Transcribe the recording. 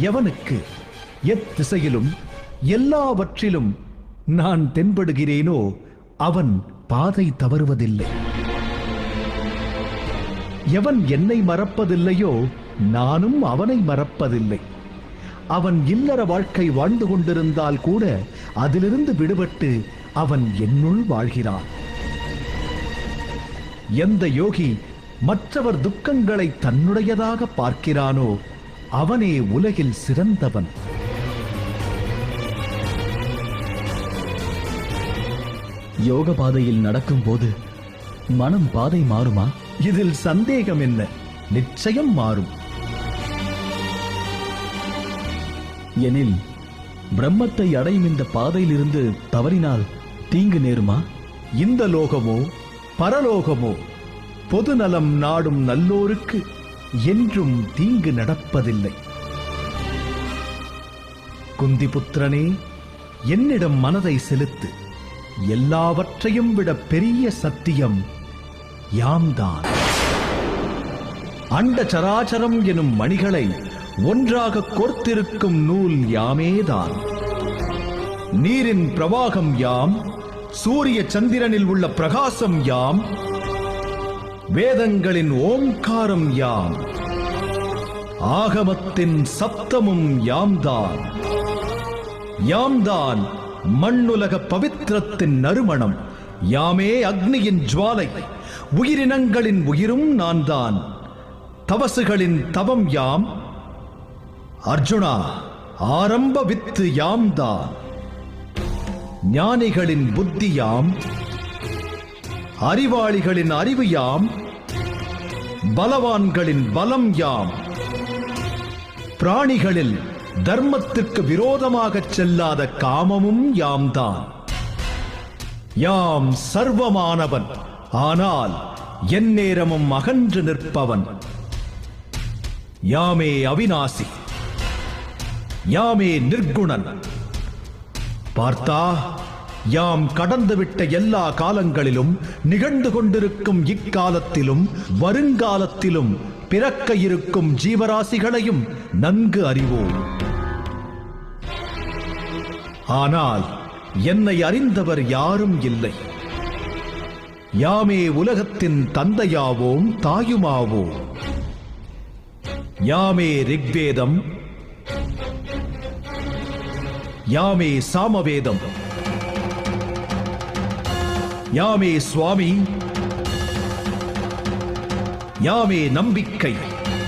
எவனுக்கு எத்திசையிலும் எல்லாவற்றிலும் நான் தென்படுகிறேனோ அவன் பாதை தவறுவதில்லை. எவன் என்னை மறப்பதில்லையோ நானும் அவனை மறப்பதில்லை. அவன் இல்லற வாழ்க்கை வாழ்ந்து கொண்டிருந்தால் கூட அதிலிருந்து விடுபட்டு அவன் என்னுள் வாழ்கிறான். எந்த யோகி மற்றவர் துக்கங்களை தன்னுடையதாக பார்க்கிறானோ அவனே உலகில் சிறந்தவன். யோக பாதையில் நடக்கும் போது மனம் பாதை மாறுமா? இதில் சந்தேகம் என்ன? நிச்சயம் மாறும். எனில் பிரம்மத்தை அடையும் இந்த பாதையிலிருந்து தவறினால் தீங்கு நேருமா? இந்த லோகமோ பரலோகமோ பொதுநலம் நாடும் நல்லோருக்கு என்றும் தீங்கு நடப்பதில்லை. குந்திபுத்திரனே, என்னிடம் மனதை செலுத்து. எல்லாவற்றையும் விட பெரிய சத்தியம் யாம்தான். அண்ட சராச்சரம் எனும் மணிகளை ஒன்றாக கோர்த்திருக்கும் நூல் யாமேதான். நீரின் பிரவாகம் யாம், சூரிய சந்திரனில் உள்ள பிரகாசம் யாம், வேதங்களின் ஓங்காரம் யாம், ஆகமத்தின் சப்தமும் யாம்தான். யாம்தான் மண்ணுலக பவித்திரத்தின் நறுமணம், யாமே அக்னியின் ஜுவாலை, உயிரினங்களின் உயிரும் நான் தான். தவசுகளின் தவம் யாம், அர்ஜுனா ஆரம்ப வித்து யாம்தான். ஞானிகளின் புத்தி யாம், அறிவாளிகளின் அறிவு யாம், பலவான்களின் பலம் யாம். பிராணிகளில் தர்மத்திற்கு விரோதமாக செல்லாத காமமும் யாம்தான். யாம் சர்வமானவன், ஆனால் என் நேரமும் அகன்று நிற்பவன். யாமே அவிநாசி, யாமே நிர்குணன். பார்த்தா, யாம் கடந்துவிட்ட எல்லா காலங்களிலும் நிகழ்ந்து கொண்டிருக்கும் இக்காலத்திலும் வருங்காலத்திலும் பிறக்க இருக்கும் ஜீவராசிகளையும் நன்கு அறிவோம். ஆனால் என்னை அறிந்தவர் யாரும் இல்லை. யாமே உலகத்தின் தந்தையாவோம் தாயுமாவோம். யாமே ரிக்வேதம், யாமே சாமவேதம், யாமே சுவாமி, யாமே நம்பிக்கை,